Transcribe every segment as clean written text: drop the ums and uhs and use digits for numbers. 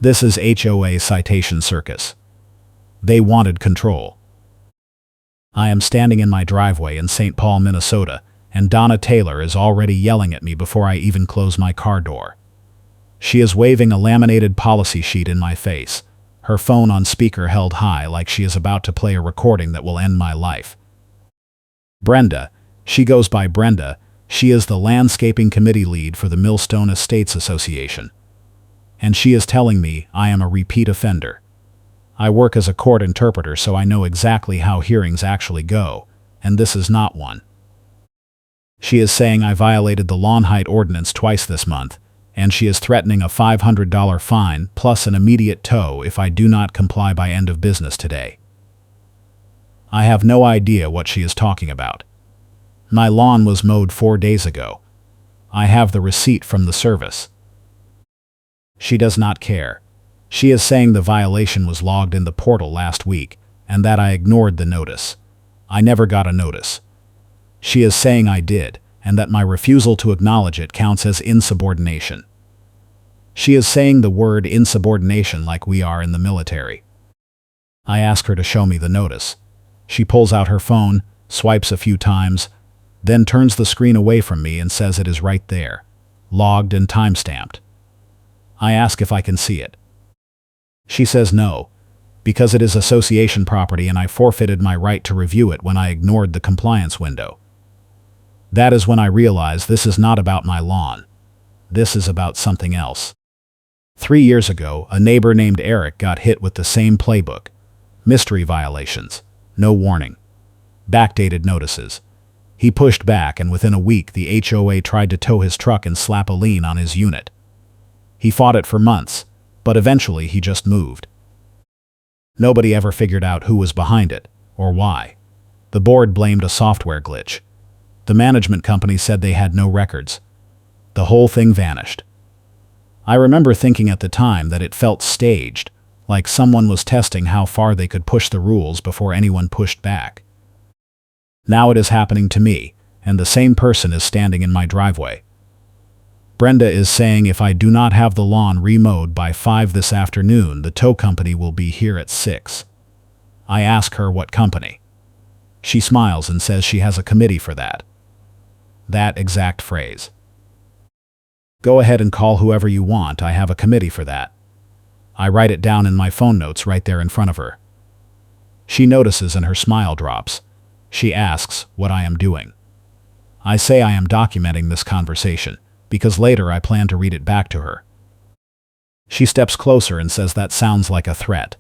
This is HOA citation circus. They wanted control. I am standing in my driveway in St. Paul, Minnesota, and Donna Taylor is already yelling at me before I even close my car door. She is waving a laminated policy sheet in my face, her phone on speaker held high like she is about to play a recording that will end my life. Brenda, she goes by Brenda, she is the landscaping committee lead for the Millstone Estates Association. And she is telling me I am a repeat offender. I work as a court interpreter, so I know exactly how hearings actually go, and this is not one. She is saying I violated the lawn height ordinance twice this month, and she is threatening a $500 fine plus an immediate tow if I do not comply by end of business today. I have no idea what she is talking about. My lawn was mowed 4 days ago. I have the receipt from the service. She does not care. She is saying the violation was logged in the portal last week, and that I ignored the notice. I never got a notice. She is saying I did, and that my refusal to acknowledge it counts as insubordination. She is saying the word insubordination like we are in the military. I ask her to show me the notice. She pulls out her phone, swipes a few times, then turns the screen away from me and says it is right there, logged and time-stamped. I ask if I can see it. She says no, because it is association property and I forfeited my right to review it when I ignored the compliance window. That is when I realize this is not about my lawn. This is about something else. 3 years ago, a neighbor named Eric got hit with the same playbook. Mystery violations, no warning, backdated notices. He pushed back, and within a week the HOA tried to tow his truck and slap a lien on his unit. He fought it for months, but eventually he just moved. Nobody ever figured out who was behind it, or why. The board blamed a software glitch. The management company said they had no records. The whole thing vanished. I remember thinking at the time that it felt staged, like someone was testing how far they could push the rules before anyone pushed back. Now it is happening to me, and the same person is standing in my driveway. Brenda is saying if I do not have the lawn remowed by 5 this afternoon, the tow company will be here at 6. I ask her what company. She smiles and says she has a committee for that. That exact phrase. Go ahead and call whoever you want, I have a committee for that. I write it down in my phone notes right there in front of her. She notices and her smile drops. She asks what I am doing. I say I am documenting this conversation, because later I plan to read it back to her. She steps closer and says that sounds like a threat.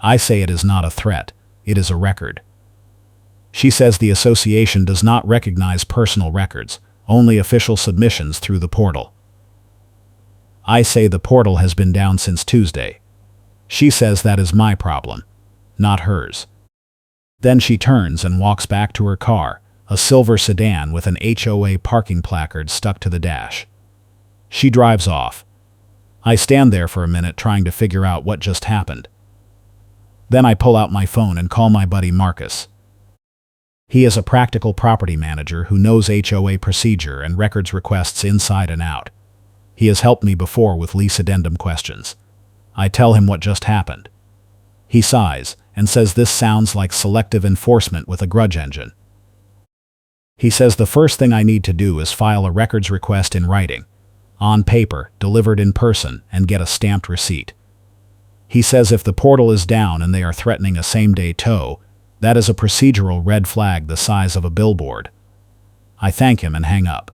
I say it is not a threat, it is a record. She says the association does not recognize personal records, only official submissions through the portal. I say the portal has been down since Tuesday. She says that is my problem, not hers. Then she turns and walks back to her car, a silver sedan with an HOA parking placard stuck to the dash. She drives off. I stand there for a minute trying to figure out what just happened. Then I pull out my phone and call my buddy Marcus. He is a practical property manager who knows HOA procedure and records requests inside and out. He has helped me before with lease addendum questions. I tell him what just happened. He sighs and says this sounds like selective enforcement with a grudge engine. He says the first thing I need to do is file a records request in writing, on paper, delivered in person, and get a stamped receipt. He says if the portal is down and they are threatening a same-day tow, that is a procedural red flag the size of a billboard. I thank him and hang up.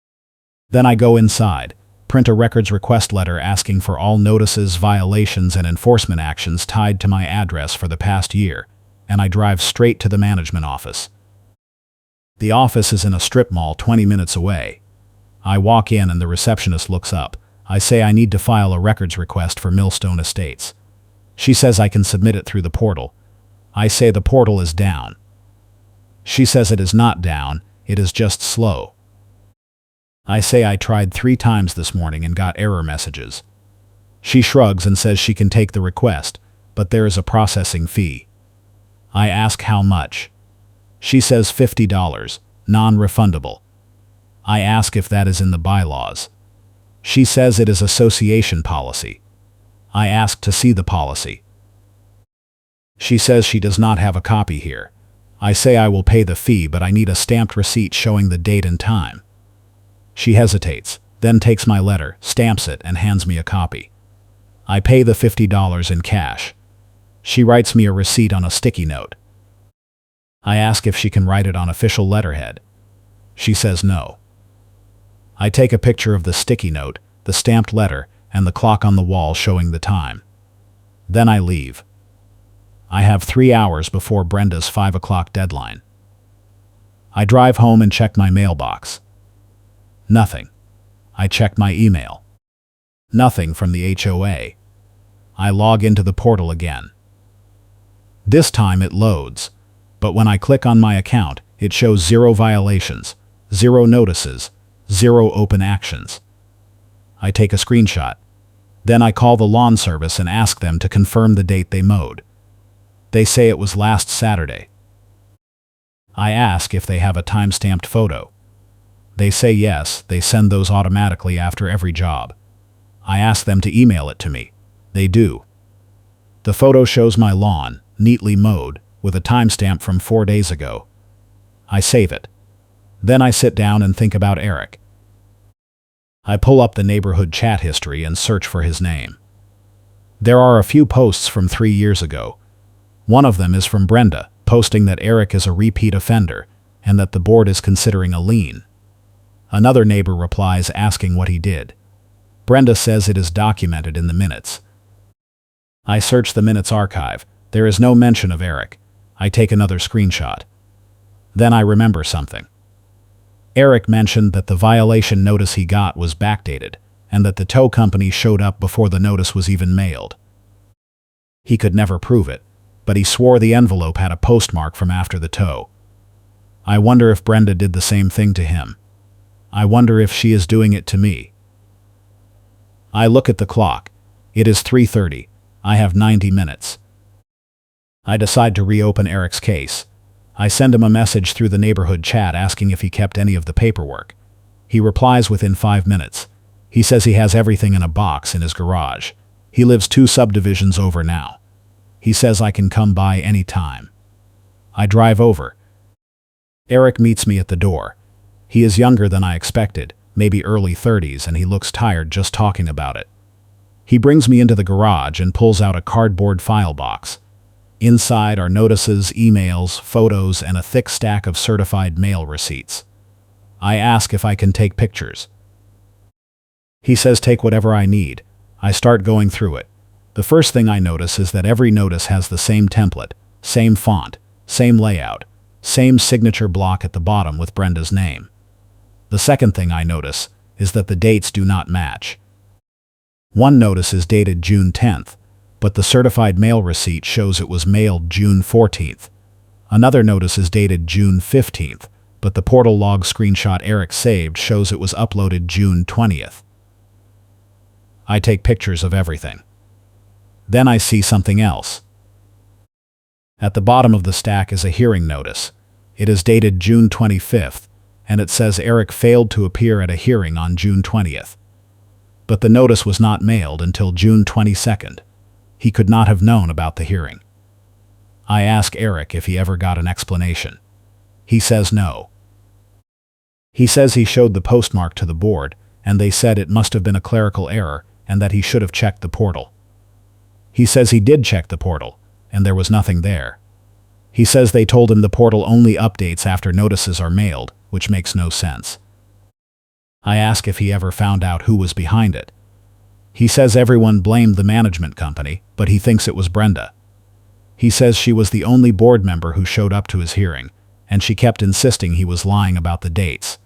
Then I go inside, print a records request letter asking for all notices, violations, and enforcement actions tied to my address for the past year, and I drive straight to the management office. The office is in a strip mall 20 minutes away. I walk in and the receptionist looks up. I say I need to file a records request for Millstone Estates. She says I can submit it through the portal. I say the portal is down. She says it is not down, it is just slow. I say I tried 3 times this morning and got error messages. She shrugs and says she can take the request, but there is a processing fee. I ask how much. She says $50, non-refundable. I ask if that is in the bylaws. She says it is association policy. I ask to see the policy. She says she does not have a copy here. I say I will pay the fee, but I need a stamped receipt showing the date and time. She hesitates, then takes my letter, stamps it, and hands me a copy. I pay the $50 in cash. She writes me a receipt on a sticky note. I ask if she can write it on official letterhead. She says no. I take a picture of the sticky note, the stamped letter, and the clock on the wall showing the time. Then I leave. I have 3 hours before Brenda's 5 o'clock deadline. I drive home and check my mailbox. Nothing. I check my email. Nothing from the HOA. I log into the portal again. This time it loads, but when I click on my account, it shows 0 violations, 0 notices, 0 open actions. I take a screenshot. Then I call the lawn service and ask them to confirm the date they mowed. They say it was last Saturday. I ask if they have a time-stamped photo. They say yes, they send those automatically after every job. I ask them to email it to me. They do. The photo shows my lawn, neatly mowed, with a timestamp from 4 days ago. I save it. Then I sit down and think about Eric. I pull up the neighborhood chat history and search for his name. There are a few posts from 3 years ago. One of them is from Brenda, posting that Eric is a repeat offender and that the board is considering a lien. Another neighbor replies asking what he did. Brenda says it is documented in the minutes. I search the minutes archive. There is no mention of Eric. I take another screenshot. Then I remember something. Eric mentioned that the violation notice he got was backdated and that the tow company showed up before the notice was even mailed. He could never prove it, but he swore the envelope had a postmark from after the tow. I wonder if Brenda did the same thing to him. I wonder if she is doing it to me. I look at the clock. It is 3:30. I have 90 minutes. I decide to reopen Eric's case. I send him a message through the neighborhood chat asking if he kept any of the paperwork. He replies within 5 minutes. He says he has everything in a box in his garage. He lives 2 subdivisions over now. He says I can come by any time. I drive over. Eric meets me at the door. He is younger than I expected, maybe early 30s, and he looks tired just talking about it. He brings me into the garage and pulls out a cardboard file box. Inside are notices, emails, photos, and a thick stack of certified mail receipts. I ask if I can take pictures. He says take whatever I need. I start going through it. The first thing I notice is that every notice has the same template, same font, same layout, same signature block at the bottom with Brenda's name. The second thing I notice is that the dates do not match. One notice is dated June 10th, but the certified mail receipt shows it was mailed June 14th. Another notice is dated June 15th, but the portal log screenshot Eric saved shows it was uploaded June 20th. I take pictures of everything. Then I see something else. At the bottom of the stack is a hearing notice. It is dated June 25th, and it says Eric failed to appear at a hearing on June 20th. But the notice was not mailed until June 22nd. He could not have known about the hearing. I ask Eric if he ever got an explanation. He says no. He says he showed the postmark to the board, and they said it must have been a clerical error and that he should have checked the portal. He says he did check the portal, and there was nothing there. He says they told him the portal only updates after notices are mailed, which makes no sense. I ask if he ever found out who was behind it. He says everyone blamed the management company, but he thinks it was Brenda. He says she was the only board member who showed up to his hearing, and she kept insisting he was lying about the dates.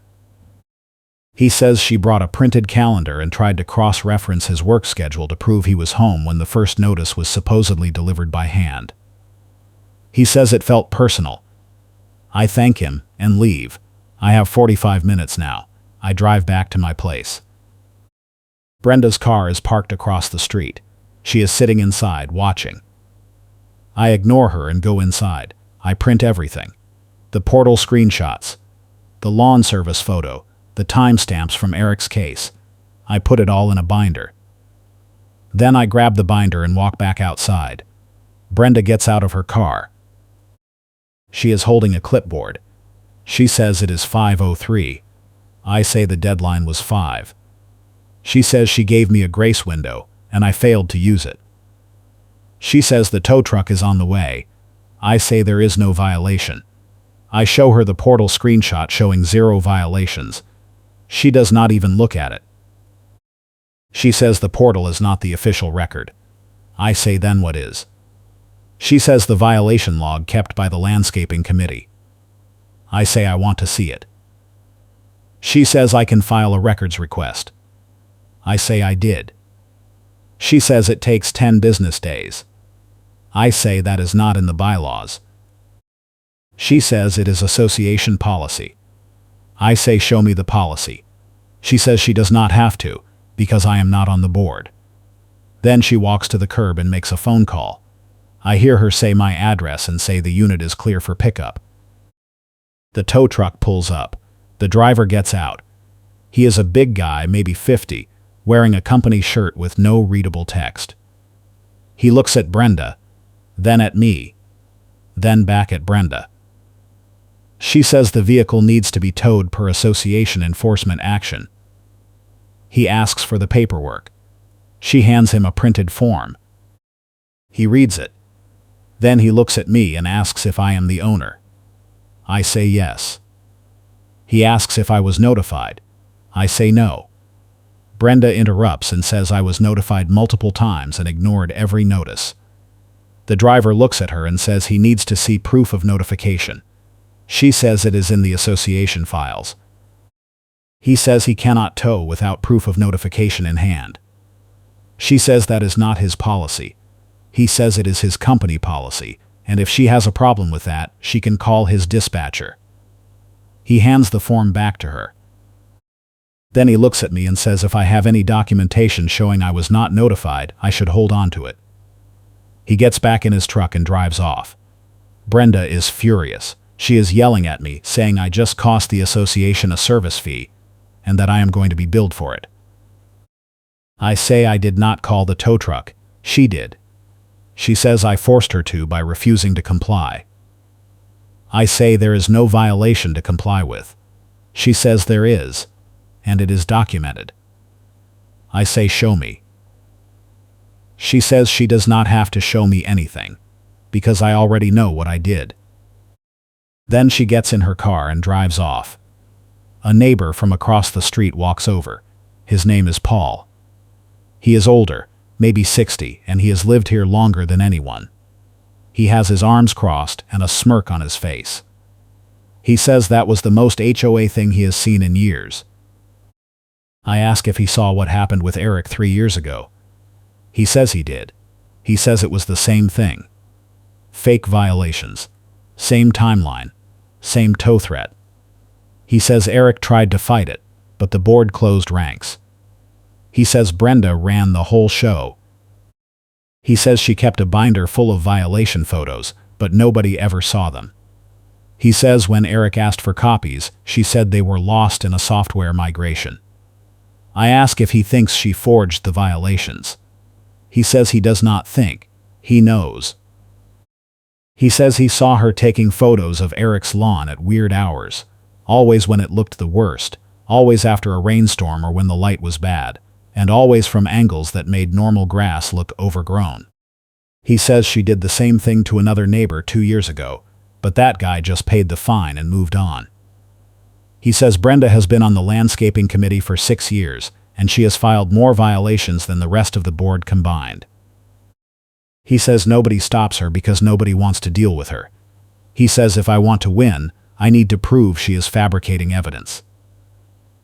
He says she brought a printed calendar and tried to cross-reference his work schedule to prove he was home when the first notice was supposedly delivered by hand. He says it felt personal. I thank him and leave. I have 45 minutes now. I drive back to my place. Brenda's car is parked across the street. She is sitting inside, watching. I ignore her and go inside. I print everything. The portal screenshots, the lawn service photo, the timestamps from Eric's case. I put it all in a binder. Then I grab the binder and walk back outside. Brenda gets out of her car. She is holding a clipboard. She says it is 5:03. I say the deadline was 5. She says she gave me a grace window, and I failed to use it. She says the tow truck is on the way. I say there is no violation. I show her the portal screenshot showing 0 violations. She does not even look at it. She says the portal is not the official record. I say then what is? She says the violation log kept by the landscaping committee. I say I want to see it. She says I can file a records request. I say I did. She says it takes 10 business days. I say that is not in the bylaws. She says it is association policy. I say show me the policy. She says she does not have to, because I am not on the board. Then she walks to the curb and makes a phone call. I hear her say my address and say the unit is clear for pickup. The tow truck pulls up. The driver gets out. He is a big guy, maybe 50, wearing a company shirt with no readable text. He looks at Brenda, then at me, then back at Brenda. She says the vehicle needs to be towed per association enforcement action. He asks for the paperwork. She hands him a printed form. He reads it. Then he looks at me and asks if I am the owner. I say yes. He asks if I was notified. I say no. Brenda interrupts and says I was notified multiple times and ignored every notice. The driver looks at her and says he needs to see proof of notification. She says it is in the association files. He says he cannot tow without proof of notification in hand. She says that is not his policy. He says it is his company policy, and if she has a problem with that, she can call his dispatcher. He hands the form back to her. Then he looks at me and says if I have any documentation showing I was not notified, I should hold on to it. He gets back in his truck and drives off. Brenda is furious. She is yelling at me, saying I just cost the association a service fee, and that I am going to be billed for it. I say I did not call the tow truck. She did. She says I forced her to by refusing to comply. I say there is no violation to comply with. She says there is, and it is documented. I say show me. She says she does not have to show me anything, because I already know what I did. Then she gets in her car and drives off. A neighbor from across the street walks over. His name is Paul. He is older, maybe 60, and he has lived here longer than anyone. He has his arms crossed and a smirk on his face. He says that was the most HOA thing he has seen in years. I ask if he saw what happened with Eric 3 years ago. He says he did. He says it was the same thing. Fake violations. Same timeline. Same tow threat. He says Eric tried to fight it, but the board closed ranks. He says Brenda ran the whole show. He says she kept a binder full of violation photos, but nobody ever saw them. He says when Eric asked for copies, she said they were lost in a software migration. I ask if he thinks she forged the violations. He says he does not think. He knows. He says he saw her taking photos of Eric's lawn at weird hours, always when it looked the worst, always after a rainstorm or when the light was bad, and always from angles that made normal grass look overgrown. He says she did the same thing to another neighbor 2 years ago, but that guy just paid the fine and moved on. He says Brenda has been on the landscaping committee for 6 years, and she has filed more violations than the rest of the board combined. He says nobody stops her because nobody wants to deal with her. He says if I want to win, I need to prove she is fabricating evidence.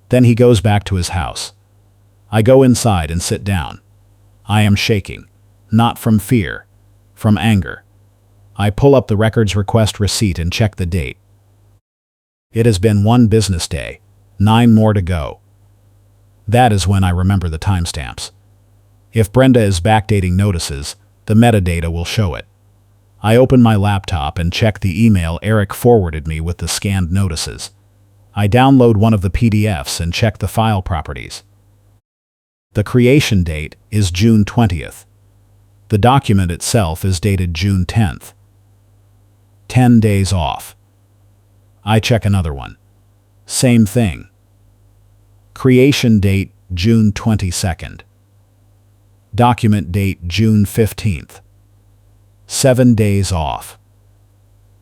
Then he goes back to his house. I go inside and sit down. I am shaking, not from fear, from anger. I pull up the records request receipt and check the date. It has been 1 business day, 9 more to go. That is when I remember the timestamps. If Brenda is backdating notices, the metadata will show it. I open my laptop and check the email Eric forwarded me with the scanned notices. I download one of the PDFs and check the file properties. The creation date is June 20th. The document itself is dated June 10th. 10 days off. I check another one. Same thing. Creation date June 22nd. Document date June 15th. 7 days off.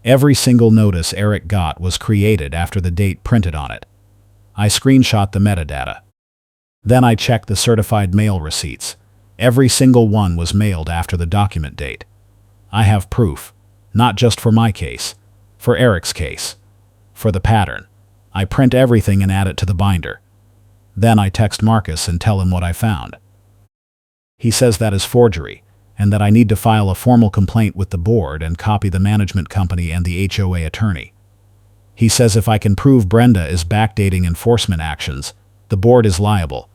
Every single notice Eric got was created after the date printed on it. I screenshot the metadata. Then I checked the certified mail receipts. Every single one was mailed after the document date. I have proof, not just for my case, for Eric's case, for the pattern. I print everything and add it to the binder. Then I text Marcus and tell him what I found. He says that is forgery, and that I need to file a formal complaint with the board and copy the management company and the HOA attorney. He says if I can prove Brenda is backdating enforcement actions, the board is liable.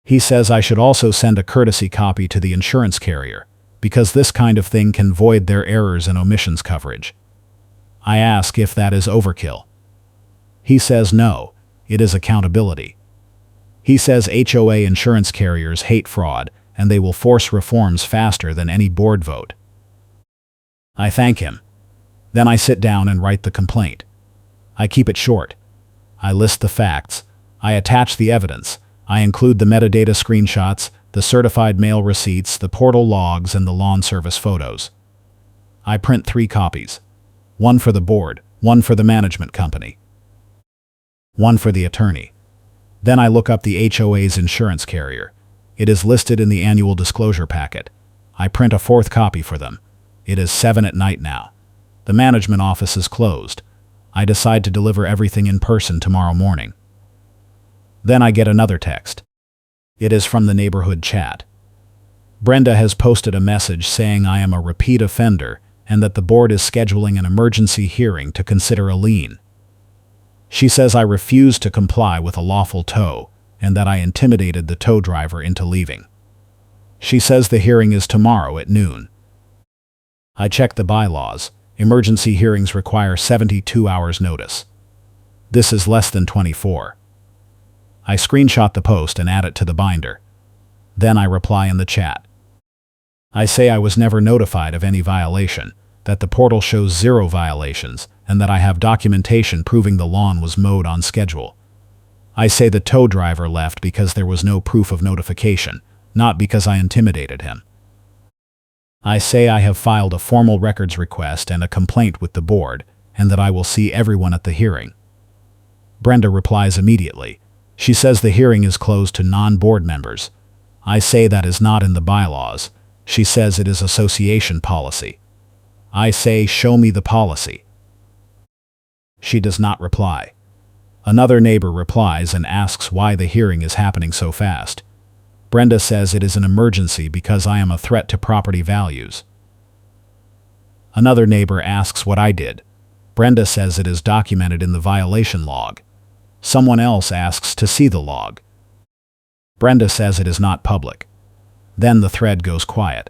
He says I should also send a courtesy copy to the insurance carrier, because this kind of thing can void their errors and omissions coverage. I ask if that is overkill. He says no, it is accountability. He says HOA insurance carriers hate fraud, and they will force reforms faster than any board vote. I thank him. Then I sit down and write the complaint. I keep it short. I list the facts. I attach the evidence. I include the metadata screenshots, the certified mail receipts, the portal logs, and the lawn service photos. I print 3 copies. 1 for the board, 1 for the management company, 1 for the attorney. Then I look up the HOA's insurance carrier. It is listed in the annual disclosure packet. I print a 4th copy for them. It is 7 at night now. The management office is closed. I decide to deliver everything in person tomorrow morning. Then I get another text. It is from the neighborhood chat. Brenda has posted a message saying I am a repeat offender and that the board is scheduling an emergency hearing to consider a lien. She says I refused to comply with a lawful tow and that I intimidated the tow driver into leaving. She says the hearing is tomorrow at noon. I check the bylaws. Emergency hearings require 72 hours notice. This is less than 24. I screenshot the post and add it to the binder. Then I reply in the chat. I say I was never notified of any violation, that the portal shows 0 violations, and that I have documentation proving the lawn was mowed on schedule. I say the tow driver left because there was no proof of notification, not because I intimidated him. I say I have filed a formal records request and a complaint with the board, and that I will see everyone at the hearing. Brenda replies immediately. She says the hearing is closed to non-board members. I say that is not in the bylaws. She says it is association policy. I say, show me the policy. She does not reply. Another neighbor replies and asks why the hearing is happening so fast. Brenda says it is an emergency because I am a threat to property values. Another neighbor asks what I did. Brenda says it is documented in the violation log. Someone else asks to see the log. Brenda says it is not public. Then the thread goes quiet.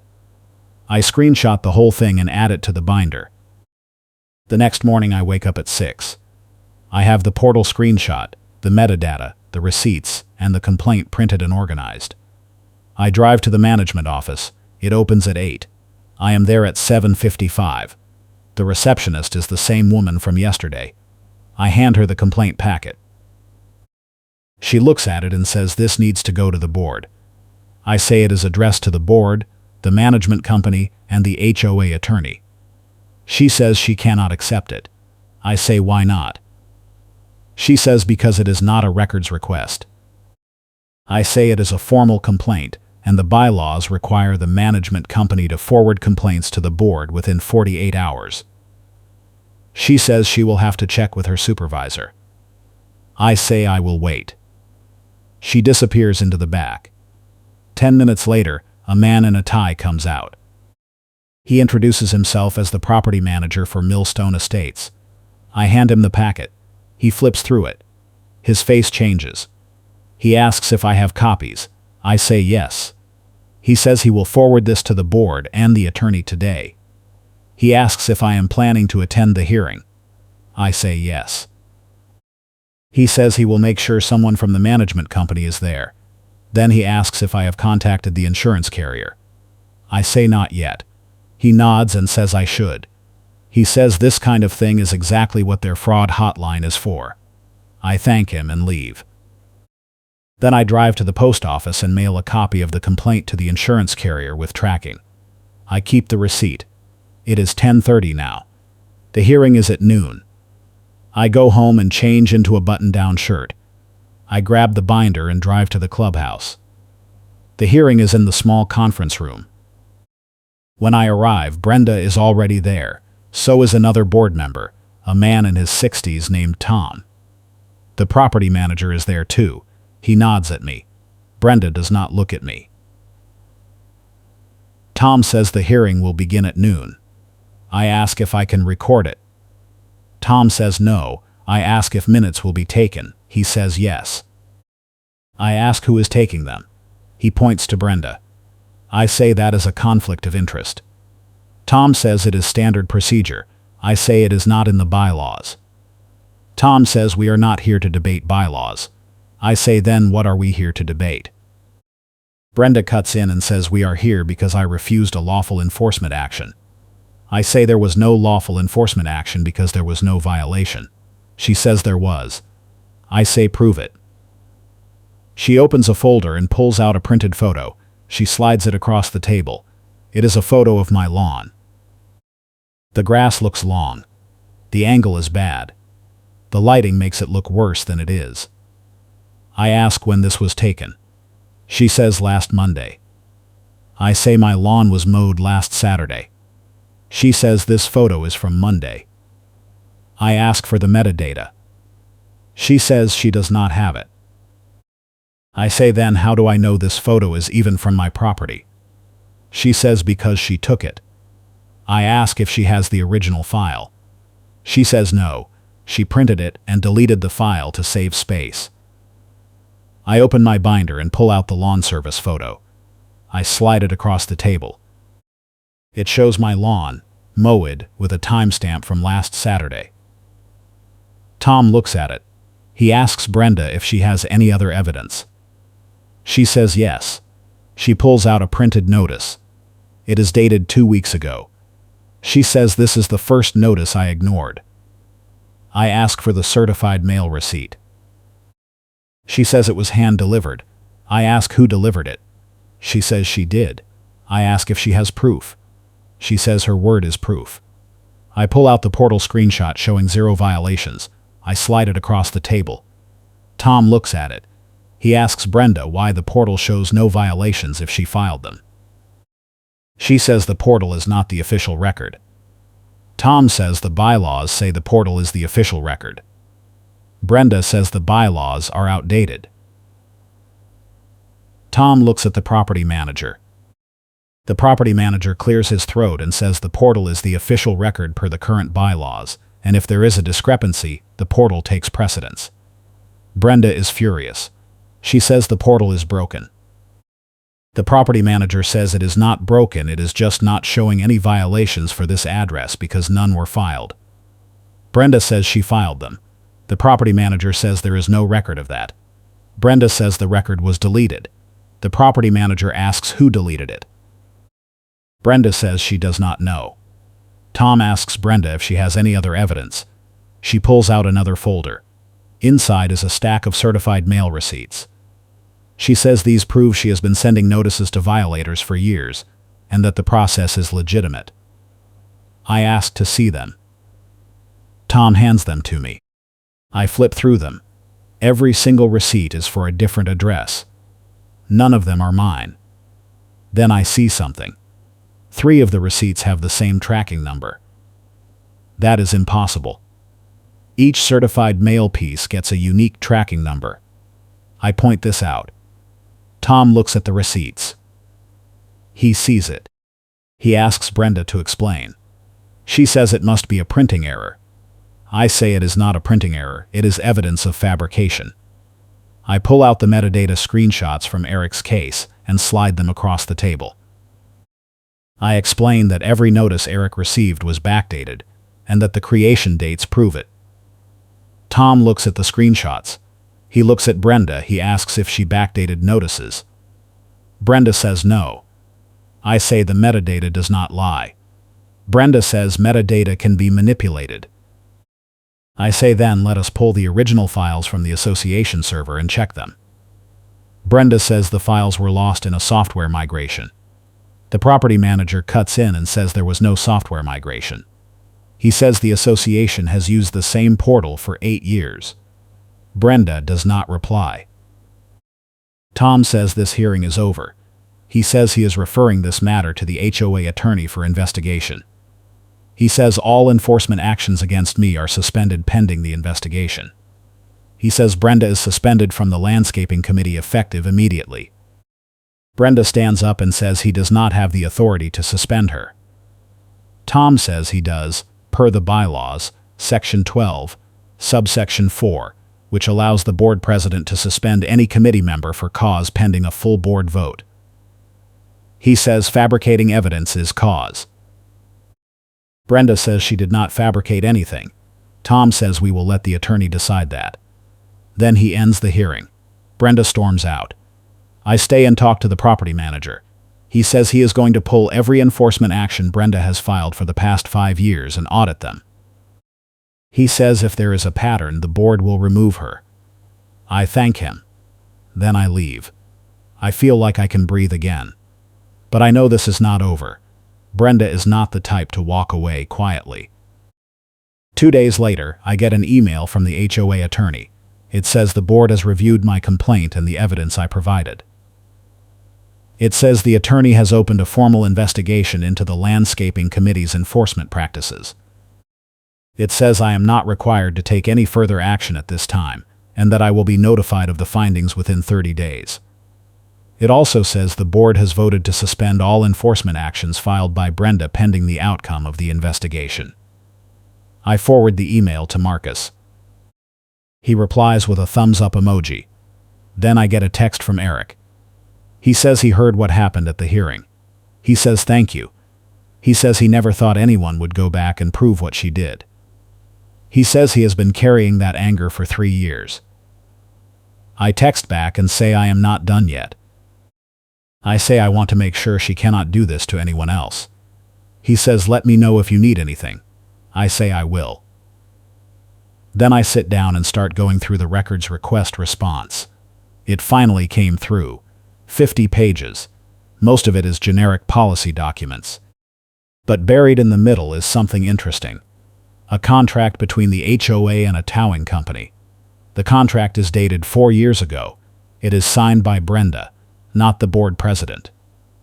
I screenshot the whole thing and add it to the binder. The next morning I wake up at 6. I have the portal screenshot, the metadata, the receipts, and the complaint printed and organized. I drive to the management office. It opens at 8. I am there at 7:55. The receptionist is the same woman from yesterday. I hand her the complaint packet. She looks at it and says this needs to go to the board. I say it is addressed to the board, the management company, and the HOA attorney. She says she cannot accept it. I say why not? She says because it is not a records request. I say it is a formal complaint, and the bylaws require the management company to forward complaints to the board within 48 hours. She says she will have to check with her supervisor. I say I will wait. She disappears into the back. 10 minutes later, a man in a tie comes out. He introduces himself as the property manager for Millstone Estates. I hand him the packet. He flips through it. His face changes. He asks if I have copies. I say yes. He says he will forward this to the board and the attorney today. He asks if I am planning to attend the hearing. I say yes. He says he will make sure someone from the management company is there. Then he asks if I have contacted the insurance carrier. I say not yet. He nods and says I should. He says this kind of thing is exactly what their fraud hotline is for. I thank him and leave. Then I drive to the post office and mail a copy of the complaint to the insurance carrier with tracking. I keep the receipt. It is 10:30 now. The hearing is at noon. I go home and change into a button-down shirt. I grab the binder and drive to the clubhouse. The hearing is in the small conference room. When I arrive, Brenda is already there. So is another board member, a man in his 60s named Tom. The property manager is there too. He nods at me. Brenda does not look at me. Tom says the hearing will begin at noon. I ask if I can record it. Tom says no. I ask if minutes will be taken. He says yes. I ask who is taking them. He points to Brenda. I say that is a conflict of interest. Tom says it is standard procedure. I say it is not in the bylaws. Tom says we are not here to debate bylaws. I say then what are we here to debate? Brenda cuts in and says we are here because I refused a lawful enforcement action. I say there was no lawful enforcement action because there was no violation. She says there was. I say prove it. She opens a folder and pulls out a printed photo. She slides it across the table. It is a photo of my lawn. The grass looks long. The angle is bad. The lighting makes it look worse than it is. I ask when this was taken. She says last Monday. I say my lawn was mowed last Saturday. She says this photo is from Monday. I ask for the metadata. She says she does not have it. I say then how do I know this photo is even from my property? She says because she took it. I ask if she has the original file. She says no. She printed it and deleted the file to save space. I open my binder and pull out the lawn service photo. I slide it across the table. It shows my lawn, mowed, with a timestamp from last Saturday. Tom looks at it. He asks Brenda if she has any other evidence. She says yes. She pulls out a printed notice. It is dated 2 weeks ago. She says this is the first notice I ignored. I ask for the certified mail receipt. She says it was hand-delivered. I ask who delivered it. She says she did. I ask if she has proof. She says her word is proof. I pull out the portal screenshot showing 0 violations. I slide it across the table. Tom looks at it. He asks Brenda why the portal shows no violations if she filed them. She says the portal is not the official record. Tom says the bylaws say the portal is the official record. Brenda says the bylaws are outdated. Tom looks at the property manager. The property manager clears his throat and says the portal is the official record per the current bylaws, and if there is a discrepancy, the portal takes precedence. Brenda is furious. She says the portal is broken. The property manager says it is not broken, it is just not showing any violations for this address because none were filed. Brenda says she filed them. The property manager says there is no record of that. Brenda says the record was deleted. The property manager asks who deleted it. Brenda says she does not know. Tom asks Brenda if she has any other evidence. She pulls out another folder. Inside is a stack of certified mail receipts. She says these prove she has been sending notices to violators for years, and that the process is legitimate. I ask to see them. Tom hands them to me. I flip through them. Every single receipt is for a different address. None of them are mine. Then I see something. 3 of the receipts have the same tracking number. That is impossible. Each certified mail piece gets a unique tracking number. I point this out. Tom looks at the receipts. He sees it. He asks Brenda to explain. She says it must be a printing error. I say it is not a printing error, it is evidence of fabrication. I pull out the metadata screenshots from Eric's case and slide them across the table. I explain that every notice Eric received was backdated, and that the creation dates prove it. Tom looks at the screenshots. He looks at Brenda. He asks if she backdated notices. Brenda says no. I say the metadata does not lie. Brenda says metadata can be manipulated. I say then let us pull the original files from the association server and check them. Brenda says the files were lost in a software migration. The property manager cuts in and says there was no software migration. He says the association has used the same portal for 8 years. Brenda does not reply. Tom says this hearing is over. He says he is referring this matter to the HOA attorney for investigation. He says all enforcement actions against me are suspended pending the investigation. He says Brenda is suspended from the landscaping committee effective immediately. Brenda stands up and says he does not have the authority to suspend her. Tom says he does, per the bylaws, Section 12, subsection 4, which allows the board president to suspend any committee member for cause pending a full board vote. He says fabricating evidence is cause. Brenda says she did not fabricate anything. Tom says we will let the attorney decide that. Then he ends the hearing. Brenda storms out. I stay and talk to the property manager. He says he is going to pull every enforcement action Brenda has filed for the past 5 years and audit them. He says if there is a pattern, the board will remove her. I thank him. Then I leave. I feel like I can breathe again. But I know this is not over. Brenda is not the type to walk away quietly. 2 days later, I get an email from the HOA attorney. It says the board has reviewed my complaint and the evidence I provided. It says the attorney has opened a formal investigation into the landscaping committee's enforcement practices. It says I am not required to take any further action at this time, and that I will be notified of the findings within 30 days. It also says the board has voted to suspend all enforcement actions filed by Brenda pending the outcome of the investigation. I forward the email to Marcus. He replies with a thumbs up emoji. Then I get a text from Eric. He says he heard what happened at the hearing. He says thank you. He says he never thought anyone would go back and prove what she did. He says he has been carrying that anger for 3 years. I text back and say I am not done yet. I say I want to make sure she cannot do this to anyone else. He says let me know if you need anything. I say I will. Then I sit down and start going through the records request response. It finally came through. 50 pages. Most of it is generic policy documents. But buried in the middle is something interesting. A contract between the HOA and a towing company. The contract is dated 4 years ago. It is signed by Brenda, not the board president,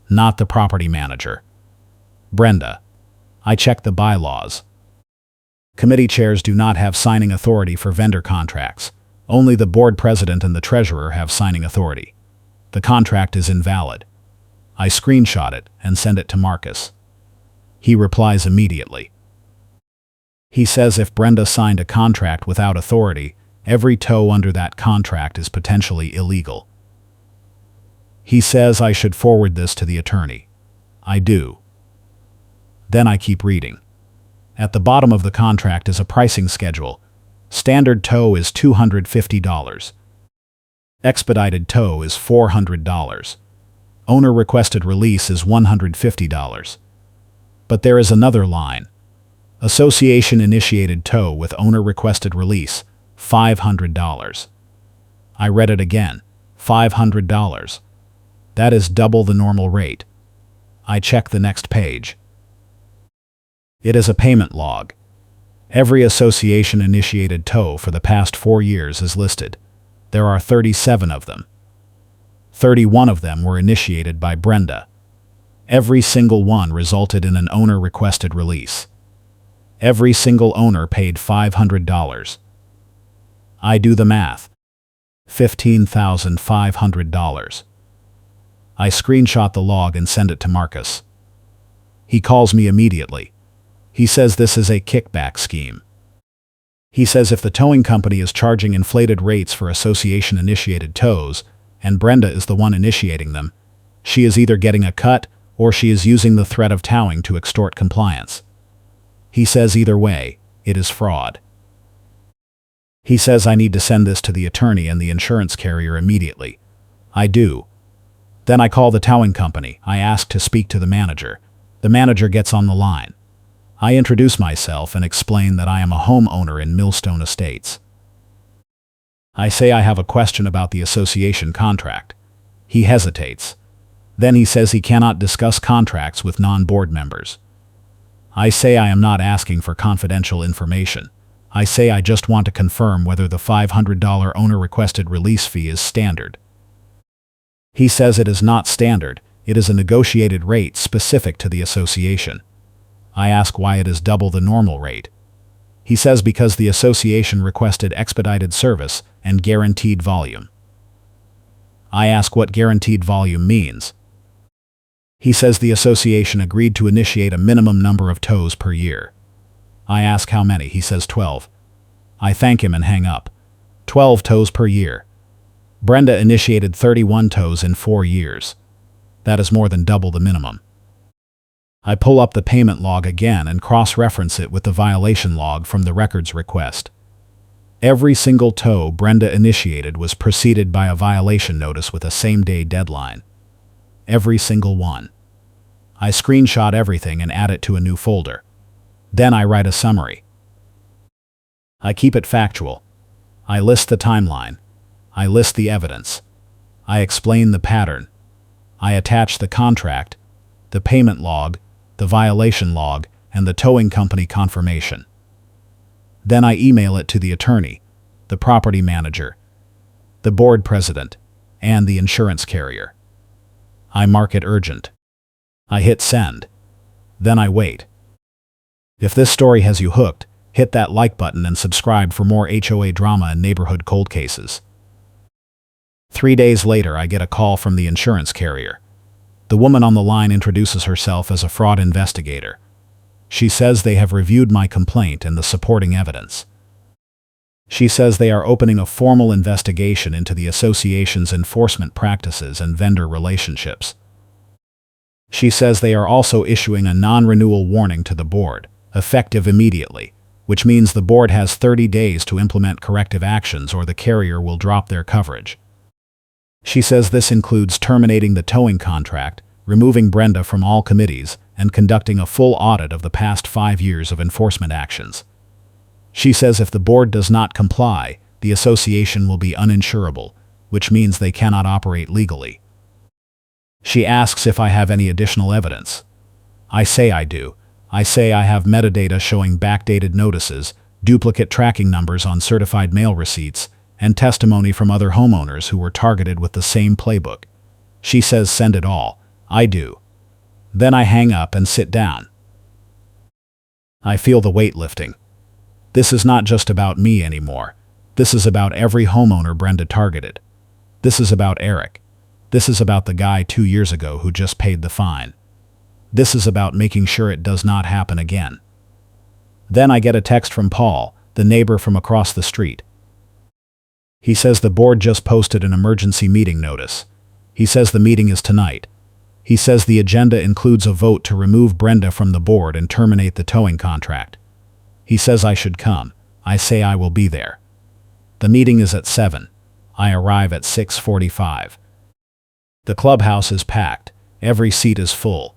not the property manager. Brenda. I checked the bylaws. Committee chairs do not have signing authority for vendor contracts. Only the board president and the treasurer have signing authority. The contract is invalid. I screenshot it and send it to Marcus. He replies immediately. He says if Brenda signed a contract without authority, every tow under that contract is potentially illegal. He says I should forward this to the attorney. I do. Then I keep reading. At the bottom of the contract is a pricing schedule. Standard tow is $250. Expedited tow is $400. Owner-requested release is $150. But there is another line. Association-initiated tow with owner-requested release, $500. I read it again. $500. That is double the normal rate. I check the next page. It is a payment log. Every association-initiated tow for the past 4 years is listed. There are 37 of them. 31 of them were initiated by Brenda. Every single one resulted in an owner-requested release. Every single owner paid $500. I do the math. $15,500. I screenshot the log and send it to Marcus. He calls me immediately. He says this is a kickback scheme. He says if the towing company is charging inflated rates for association-initiated tows, and Brenda is the one initiating them, she is either getting a cut or she is using the threat of towing to extort compliance. He says either way, it is fraud. He says I need to send this to the attorney and the insurance carrier immediately. I do. Then I call the towing company. I ask to speak to the manager. The manager gets on the line. I introduce myself and explain that I am a homeowner in Millstone Estates. I say I have a question about the association contract. He hesitates. Then he says he cannot discuss contracts with non-board members. I say I am not asking for confidential information. I say I just want to confirm whether the $500 owner-requested release fee is standard. He says it is not standard, it is a negotiated rate specific to the association. I ask why it is double the normal rate. He says because the association requested expedited service and guaranteed volume. I ask what guaranteed volume means. He says the association agreed to initiate a minimum number of tows per year. I ask how many. He says 12. I thank him and hang up. 12 tows per year. Brenda initiated 31 tows in 4 years. That is more than double the minimum. I pull up the payment log again and cross-reference it with the violation log from the records request. Every single tow Brenda initiated was preceded by a violation notice with a same-day deadline. Every single one. I screenshot everything and add it to a new folder. Then I write a summary. I keep it factual. I list the timeline. I list the evidence. I explain the pattern. I attach the contract, the payment log, the violation log, and the towing company confirmation. Then I email it to the attorney, the property manager, the board president, and the insurance carrier. I mark it urgent. I hit send. Then I wait. If this story has you hooked, hit that like button and subscribe for more HOA drama and neighborhood cold cases. 3 days later, I get a call from the insurance carrier. The woman on the line introduces herself as a fraud investigator. She says they have reviewed my complaint and the supporting evidence. She says they are opening a formal investigation into the association's enforcement practices and vendor relationships. She says they are also issuing a non-renewal warning to the board, effective immediately, which means the board has 30 days to implement corrective actions or the carrier will drop their coverage. She says this includes terminating the towing contract, removing Brenda from all committees, and conducting a full audit of the past 5 years of enforcement actions. She says if the board does not comply, the association will be uninsurable, which means they cannot operate legally. She asks if I have any additional evidence. I say I do. I say I have metadata showing backdated notices, duplicate tracking numbers on certified mail receipts, and testimony from other homeowners who were targeted with the same playbook. She says send it all. I do. Then I hang up and sit down. I feel the weight lifting. This is not just about me anymore. This is about every homeowner Brenda targeted. This is about Eric. This is about the guy 2 years ago who just paid the fine. This is about making sure it does not happen again. Then I get a text from Paul, the neighbor from across the street. He says the board just posted an emergency meeting notice. He says the meeting is tonight. He says the agenda includes a vote to remove Brenda from the board and terminate the towing contract. He says I should come. I say I will be there. The meeting is at 7. I arrive at 6:45. The clubhouse is packed. Every seat is full.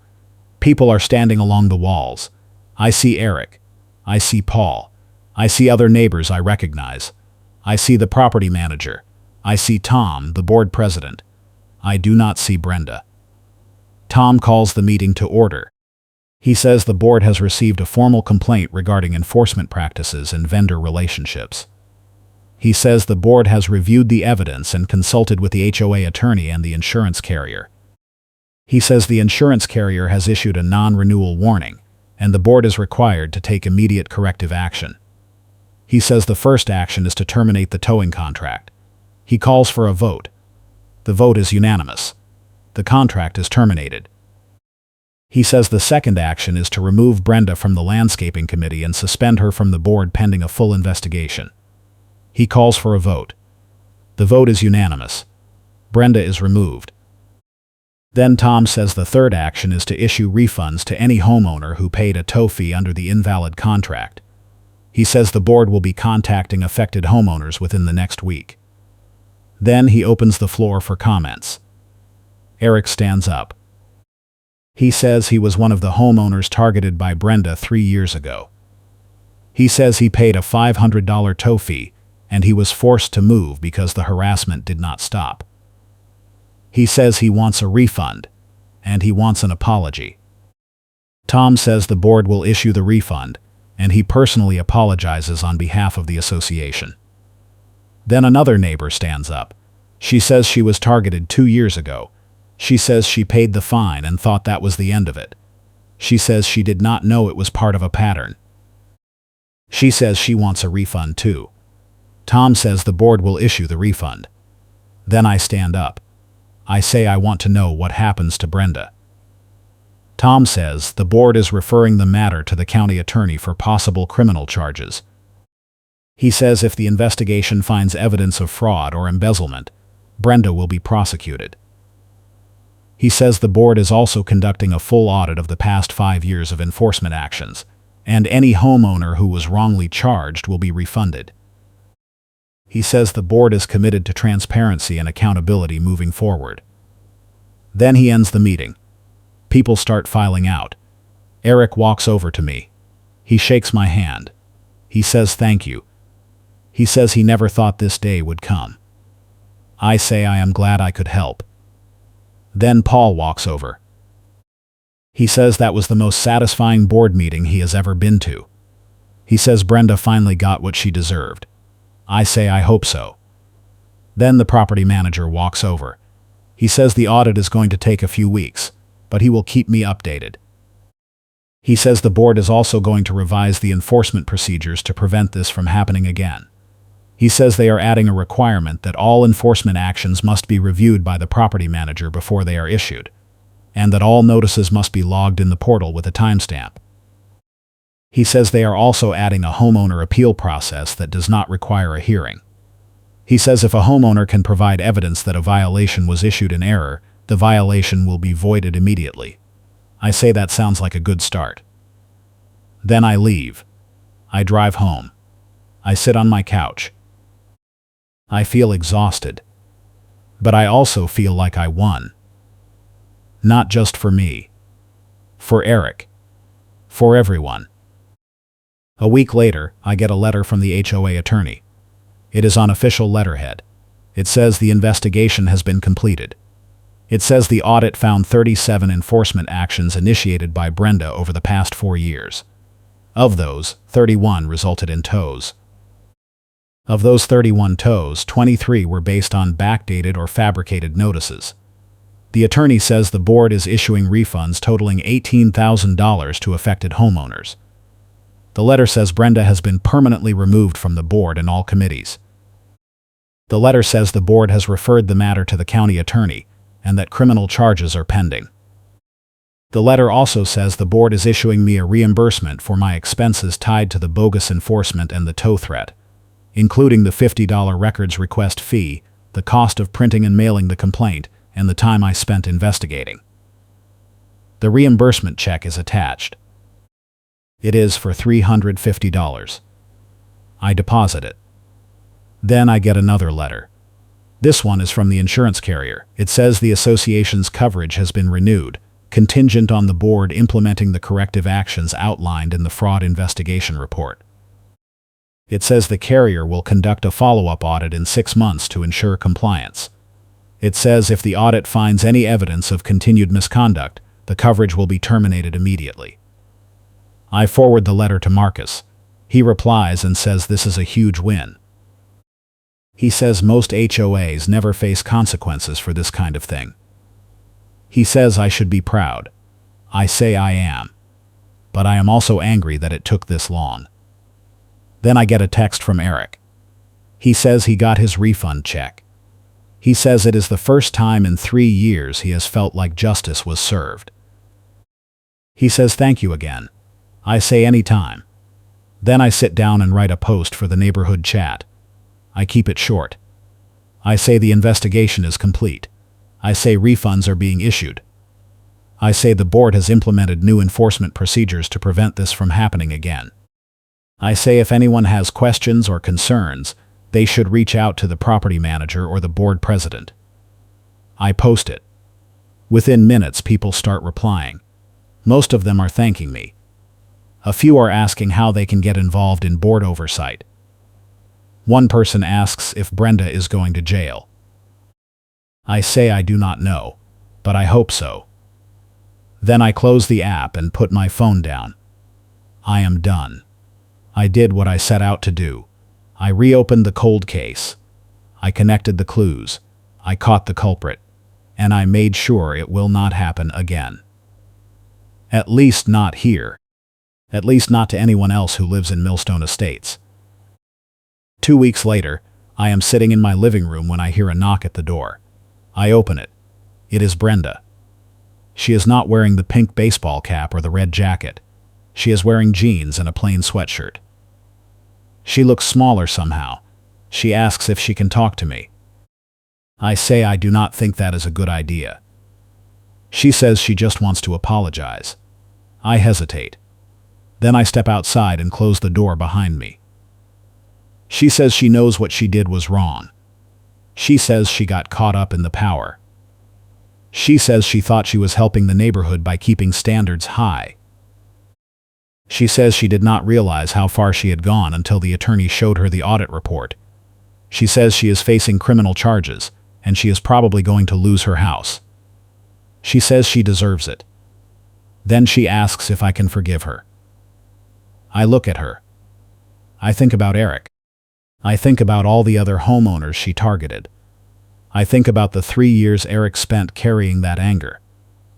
People are standing along the walls. I see Eric. I see Paul. I see other neighbors I recognize. I see the property manager. I see Tom, the board president. I do not see Brenda. Tom calls the meeting to order. He says the board has received a formal complaint regarding enforcement practices and vendor relationships. He says the board has reviewed the evidence and consulted with the HOA attorney and the insurance carrier. He says the insurance carrier has issued a non-renewal warning, and the board is required to take immediate corrective action. He says the first action is to terminate the towing contract. He calls for a vote. The vote is unanimous. The contract is terminated. He says the second action is to remove Brenda from the landscaping committee and suspend her from the board pending a full investigation. He calls for a vote. The vote is unanimous. Brenda is removed. Then Tom says the third action is to issue refunds to any homeowner who paid a tow fee under the invalid contract. He says the board will be contacting affected homeowners within the next week. Then he opens the floor for comments. Eric stands up. He says he was one of the homeowners targeted by Brenda 3 years ago. He says he paid a $500 tow fee, and he was forced to move because the harassment did not stop. He says he wants a refund, and he wants an apology. Tom says the board will issue the refund, and he personally apologizes on behalf of the association. Then another neighbor stands up. She says she was targeted 2 years ago. She says she paid the fine and thought that was the end of it. She says she did not know it was part of a pattern. She says she wants a refund too. Tom says the board will issue the refund. Then I stand up. I say I want to know what happens to Brenda. Tom says the board is referring the matter to the county attorney for possible criminal charges. He says if the investigation finds evidence of fraud or embezzlement, Brenda will be prosecuted. He says the board is also conducting a full audit of the past 5 years of enforcement actions, and any homeowner who was wrongly charged will be refunded. He says the board is committed to transparency and accountability moving forward. Then he ends the meeting. People start filing out. Eric walks over to me. He shakes my hand. He says thank you. He says he never thought this day would come. I say I am glad I could help. Then Paul walks over. He says that was the most satisfying board meeting he has ever been to. He says Brenda finally got what she deserved. I say I hope so. Then the property manager walks over. He says the audit is going to take a few weeks, but he will keep me updated. He says the board is also going to revise the enforcement procedures to prevent this from happening again. He says they are adding a requirement that all enforcement actions must be reviewed by the property manager before they are issued, and that all notices must be logged in the portal with a timestamp. He says they are also adding a homeowner appeal process that does not require a hearing. He says if a homeowner can provide evidence that a violation was issued in error, the violation will be voided immediately. I say that sounds like a good start. Then I leave. I drive home. I sit on my couch. I feel exhausted. But I also feel like I won. Not just for me. For Eric. For everyone. A week later, I get a letter from the HOA attorney. It is on official letterhead. It says the investigation has been completed. It says the audit found 37 enforcement actions initiated by Brenda over the past 4 years. Of those, 31 resulted in tows. Of those 31 tows, 23 were based on backdated or fabricated notices. The attorney says the board is issuing refunds totaling $18,000 to affected homeowners. The letter says Brenda has been permanently removed from the board and all committees. The letter says the board has referred the matter to the county attorney, and that criminal charges are pending. The letter also says the board is issuing me a reimbursement for my expenses tied to the bogus enforcement and the tow threat, including the $50 records request fee, the cost of printing and mailing the complaint, and the time I spent investigating. The reimbursement check is attached. It is for $350. I deposit it. Then I get another letter. This one is from the insurance carrier. It says the association's coverage has been renewed, contingent on the board implementing the corrective actions outlined in the fraud investigation report. It says the carrier will conduct a follow-up audit in 6 months to ensure compliance. It says if the audit finds any evidence of continued misconduct, the coverage will be terminated immediately. I forward the letter to Marcus. He replies and says this is a huge win. He says most HOAs never face consequences for this kind of thing. He says I should be proud. I say I am. But I am also angry that it took this long. Then I get a text from Eric. He says he got his refund check. He says it is the first time in 3 years he has felt like justice was served. He says thank you again. I say anytime. Then I sit down and write a post for the neighborhood chat. I keep it short. I say the investigation is complete. I say refunds are being issued. I say the board has implemented new enforcement procedures to prevent this from happening again. I say if anyone has questions or concerns, they should reach out to the property manager or the board president. I post it. Within minutes, people start replying. Most of them are thanking me. A few are asking how they can get involved in board oversight. One person asks if Brenda is going to jail. I say I do not know, but I hope so. Then I close the app and put my phone down. I am done. I did what I set out to do. I reopened the cold case. I connected the clues. I caught the culprit. And I made sure it will not happen again. At least not here. At least not to anyone else who lives in Millstone Estates. 2 weeks later, I am sitting in my living room when I hear a knock at the door. I open it. It is Brenda. She is not wearing the pink baseball cap or the red jacket. She is wearing jeans and a plain sweatshirt. She looks smaller somehow. She asks if she can talk to me. I say I do not think that is a good idea. She says she just wants to apologize. I hesitate. Then I step outside and close the door behind me. She says she knows what she did was wrong. She says she got caught up in the power. She says she thought she was helping the neighborhood by keeping standards high. She says she did not realize how far she had gone until the attorney showed her the audit report. She says she is facing criminal charges, and she is probably going to lose her house. She says she deserves it. Then she asks if I can forgive her. I look at her. I think about Eric. I think about all the other homeowners she targeted. I think about the 3 years Eric spent carrying that anger.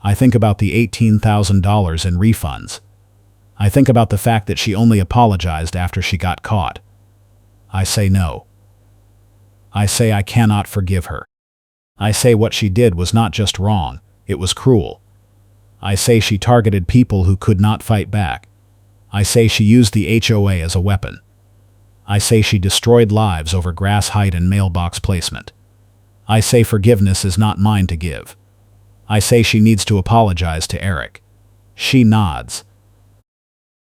I think about the $18,000 in refunds. I think about the fact that she only apologized after she got caught. I say no. I say I cannot forgive her. I say what she did was not just wrong, it was cruel. I say she targeted people who could not fight back. I say she used the HOA as a weapon. I say she destroyed lives over grass height and mailbox placement. I say forgiveness is not mine to give. I say she needs to apologize to Eric. She nods.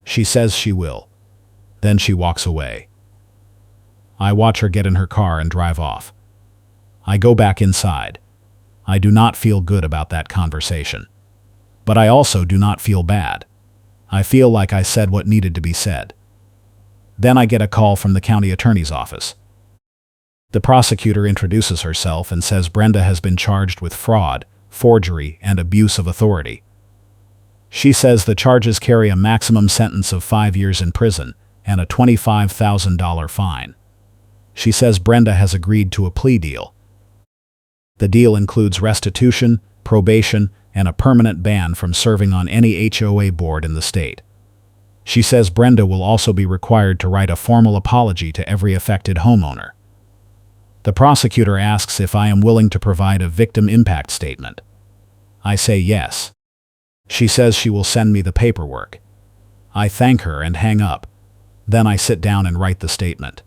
She says she will. Then she walks away. I watch her get in her car and drive off. I go back inside. I do not feel good about that conversation. But I also do not feel bad. I feel like I said what needed to be said. Then I get a call from the county attorney's office. The prosecutor introduces herself and says Brenda has been charged with fraud, forgery, and abuse of authority. She says the charges carry a maximum sentence of 5 years in prison and a $25,000 fine. She says Brenda has agreed to a plea deal. The deal includes restitution, probation, and a permanent ban from serving on any HOA board in the state. She says Brenda will also be required to write a formal apology to every affected homeowner. The prosecutor asks if I am willing to provide a victim impact statement. I say yes. She says she will send me the paperwork. I thank her and hang up. Then I sit down and write the statement.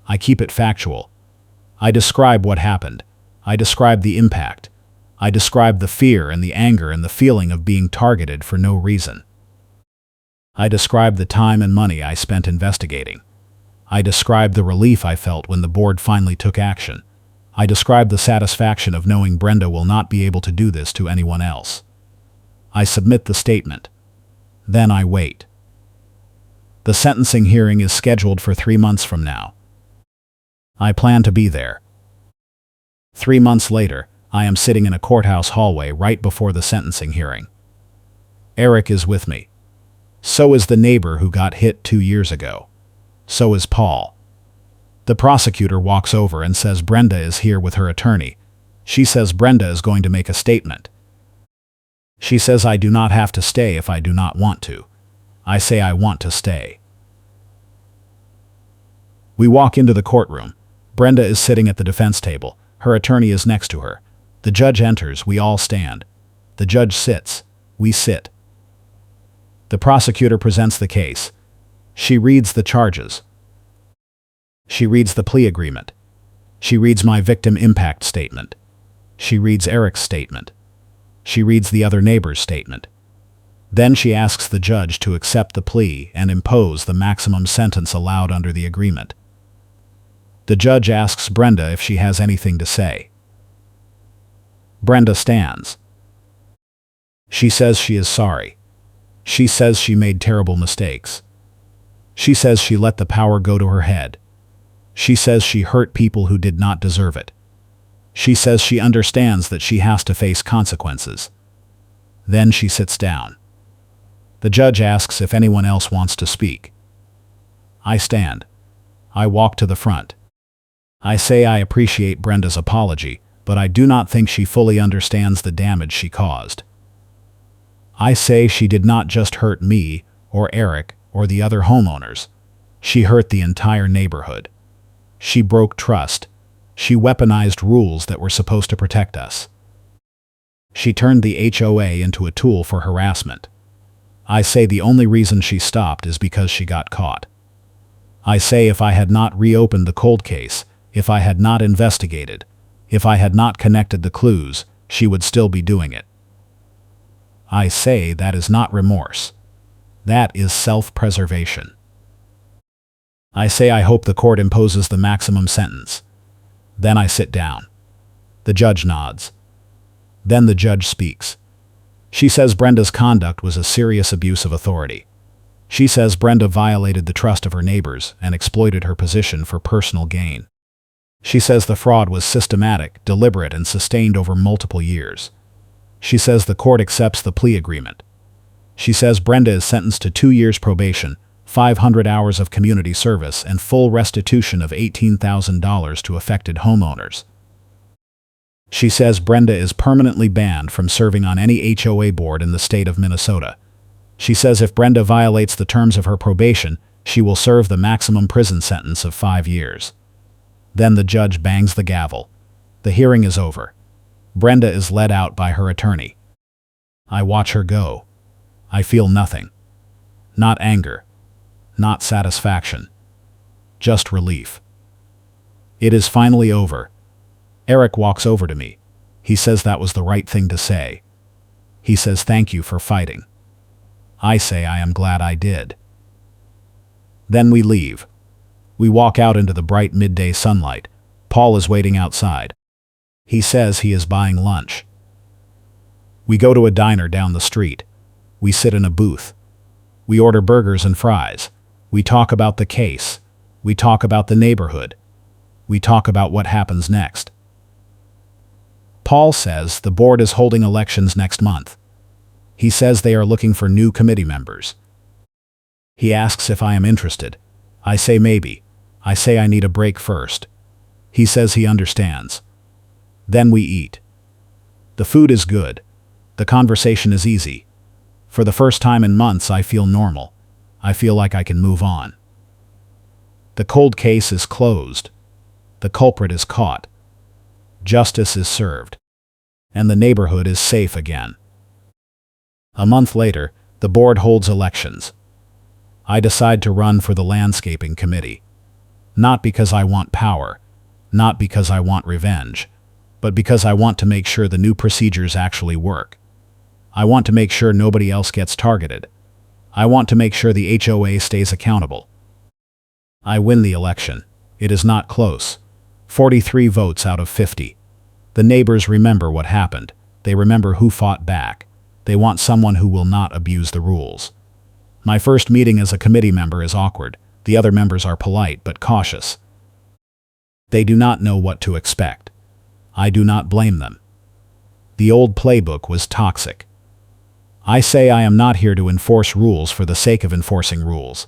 I keep it factual. I describe what happened. I describe the impact. I describe the fear and the anger and the feeling of being targeted for no reason. I describe the time and money I spent investigating. I describe the relief I felt when the board finally took action. I describe the satisfaction of knowing Brenda will not be able to do this to anyone else. I submit the statement. Then I wait. The sentencing hearing is scheduled for 3 months from now. I plan to be there. 3 months later, I am sitting in a courthouse hallway right before the sentencing hearing. Eric is with me. So is the neighbor who got hit 2 years ago. So is Paul. The prosecutor walks over and says Brenda is here with her attorney. She says Brenda is going to make a statement. She says I do not have to stay if I do not want to. I say I want to stay. We walk into the courtroom. Brenda is sitting at the defense table. Her attorney is next to her. The judge enters. We all stand. The judge sits. We sit. The prosecutor presents the case. She reads the charges. She reads the plea agreement. She reads my victim impact statement. She reads Eric's statement. She reads the other neighbor's statement. Then she asks the judge to accept the plea and impose the maximum sentence allowed under the agreement. The judge asks Brenda if she has anything to say. Brenda stands. She says she is sorry. She says she made terrible mistakes. She says she let the power go to her head. She says she hurt people who did not deserve it. She says she understands that she has to face consequences. Then she sits down. The judge asks if anyone else wants to speak. I stand. I walk to the front. I say I appreciate Brenda's apology, but I do not think she fully understands the damage she caused. I say she did not just hurt me, or Eric, or the other homeowners. She hurt the entire neighborhood. She broke trust. She weaponized rules that were supposed to protect us. She turned the HOA into a tool for harassment. I say the only reason she stopped is because she got caught. I say if I had not reopened the cold case, if I had not investigated, if I had not connected the clues, she would still be doing it. I say that is not remorse. That is self-preservation. I say I hope the court imposes the maximum sentence. Then I sit down. The judge nods. Then the judge speaks. She says Brenda's conduct was a serious abuse of authority. She says Brenda violated the trust of her neighbors and exploited her position for personal gain. She says the fraud was systematic, deliberate, and sustained over multiple years. She says the court accepts the plea agreement. She says Brenda is sentenced to 2 years probation, 500 hours of community service, and full restitution of $18,000 to affected homeowners. She says Brenda is permanently banned from serving on any HOA board in the state of Minnesota. She says if Brenda violates the terms of her probation, she will serve the maximum prison sentence of 5 years. Then the judge bangs the gavel. The hearing is over. Brenda is led out by her attorney. I watch her go. I feel nothing. Not anger. Not satisfaction. Just relief. It is finally over. Eric walks over to me. He says that was the right thing to say. He says thank you for fighting. I say I am glad I did. Then we leave. We walk out into the bright midday sunlight. Paul is waiting outside. He says he is buying lunch. We go to a diner down the street. We sit in a booth. We order burgers and fries. We talk about the case. We talk about the neighborhood. We talk about what happens next. Paul says the board is holding elections next month. He says they are looking for new committee members. He asks if I am interested. I say maybe. I say I need a break first. He says he understands. Then we eat. The food is good. The conversation is easy. For the first time in months, I feel normal. I feel like I can move on. The cold case is closed. The culprit is caught. Justice is served. And the neighborhood is safe again. A month later, the board holds elections. I decide to run for the landscaping committee. Not because I want power, not because I want revenge, but because I want to make sure the new procedures actually work. I want to make sure nobody else gets targeted. I want to make sure the HOA stays accountable. I win the election. It is not close. 43 votes out of 50. The neighbors remember what happened. They remember who fought back. They want someone who will not abuse the rules. My first meeting as a committee member is awkward. The other members are polite but cautious. They do not know what to expect. I do not blame them. The old playbook was toxic. I say I am not here to enforce rules for the sake of enforcing rules.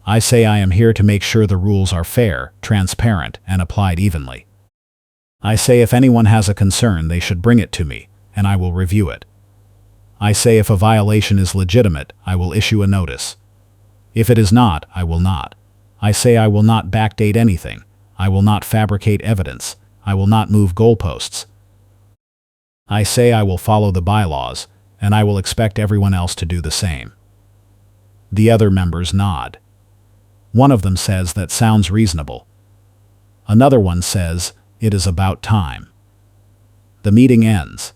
I say I am here to make sure the rules are fair, transparent, and applied evenly. I say if anyone has a concern, they should bring it to me, and I will review it. I say if a violation is legitimate, I will issue a notice. If it is not, I will not. I say I will not backdate anything. I will not fabricate evidence. I will not move goalposts. I say I will follow the bylaws, and I will expect everyone else to do the same. The other members nod. One of them says that sounds reasonable. Another one says, it is about time. The meeting ends.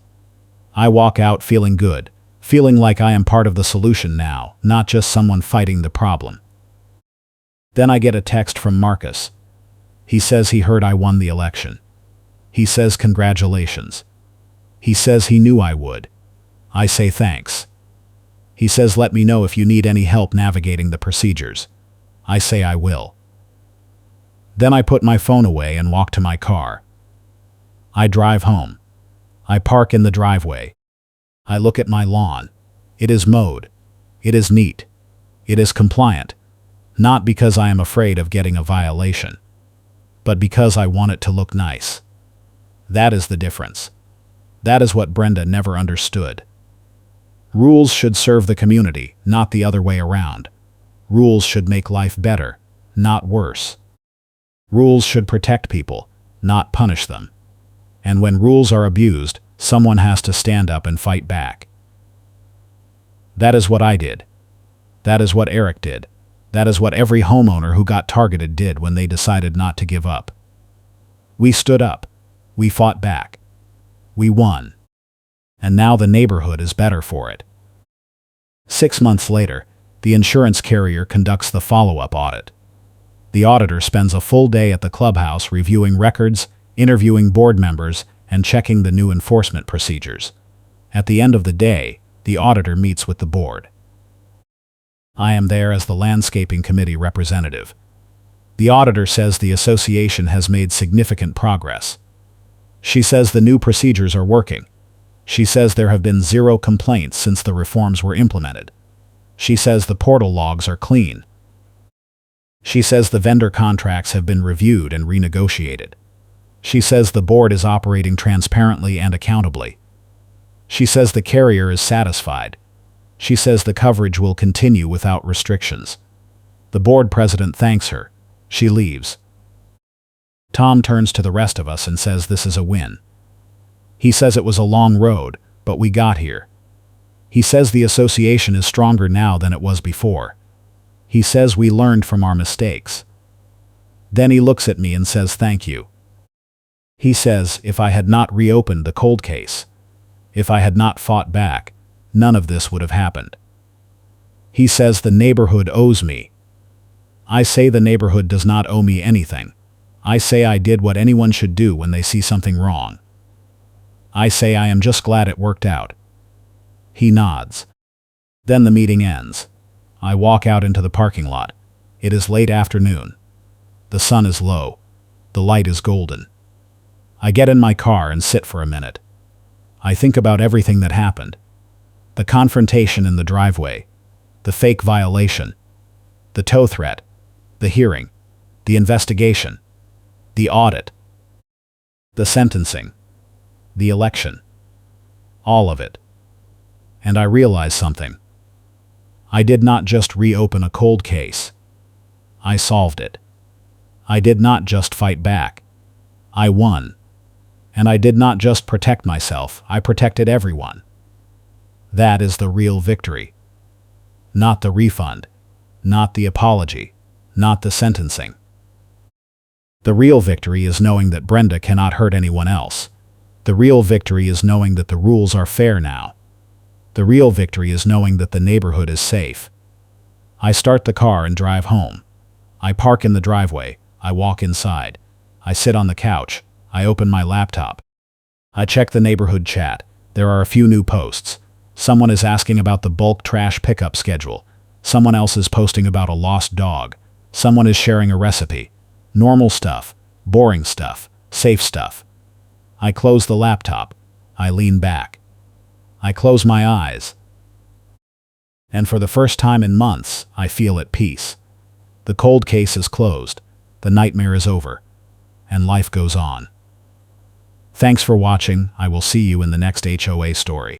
I walk out feeling good, feeling like I am part of the solution now, not just someone fighting the problem. Then I get a text from Marcus. He says he heard I won the election. He says congratulations. He says he knew I would. I say thanks. He says let me know if you need any help navigating the procedures. I say I will. Then I put my phone away and walk to my car. I drive home. I park in the driveway. I look at my lawn. It is mowed. It is neat. It is compliant. Not because I am afraid of getting a violation, but because I want it to look nice. That is the difference. That is what Brenda never understood. Rules should serve the community, not the other way around. Rules should make life better, not worse. Rules should protect people, not punish them. And when rules are abused, someone has to stand up and fight back. That is what I did. That is what Eric did. That is what every homeowner who got targeted did when they decided not to give up. We stood up. We fought back. We won. And now the neighborhood is better for it. 6 months later, the insurance carrier conducts the follow-up audit. The auditor spends a full day at the clubhouse reviewing records, interviewing board members, and checking the new enforcement procedures. At the end of the day, the auditor meets with the board. I am there as the landscaping committee representative. The auditor says the association has made significant progress. She says the new procedures are working. She says there have been 0 complaints since the reforms were implemented. She says the portal logs are clean. She says the vendor contracts have been reviewed and renegotiated. She says the board is operating transparently and accountably. She says the carrier is satisfied. She says the coverage will continue without restrictions. The board president thanks her. She leaves. Tom turns to the rest of us and says this is a win. He says it was a long road, but we got here. He says the association is stronger now than it was before. He says we learned from our mistakes. Then he looks at me and says thank you. He says if I had not reopened the cold case, if I had not fought back, none of this would have happened. He says the neighborhood owes me. I say the neighborhood does not owe me anything. I say I did what anyone should do when they see something wrong. I say I am just glad it worked out. He nods. Then the meeting ends. I walk out into the parking lot. It is late afternoon. The sun is low. The light is golden. I get in my car and sit for a minute. I think about everything that happened. The confrontation in the driveway, the fake violation, the tow threat, the hearing, the investigation, the audit, the sentencing, the election, all of it. And I realize something. I did not just reopen a cold case. I solved it. I did not just fight back. I won. And I did not just protect myself, I protected everyone. That is the real victory. Not the refund, not the apology, not the sentencing. The real victory is knowing that Brenda cannot hurt anyone else. The real victory is knowing that the rules are fair now. The real victory is knowing that the neighborhood is safe. I start the car and drive home. I park in the driveway. I walk inside. I sit on the couch. I open my laptop. I check the neighborhood chat. There are a few new posts. Someone is asking about the bulk trash pickup schedule. Someone else is posting about a lost dog. Someone is sharing a recipe. Normal stuff, boring stuff, safe stuff. I close the laptop. I lean back. I close my eyes. And for the first time in months, I feel at peace. The cold case is closed. The nightmare is over. And life goes on. Thanks for watching. I will see you in the next HOA story.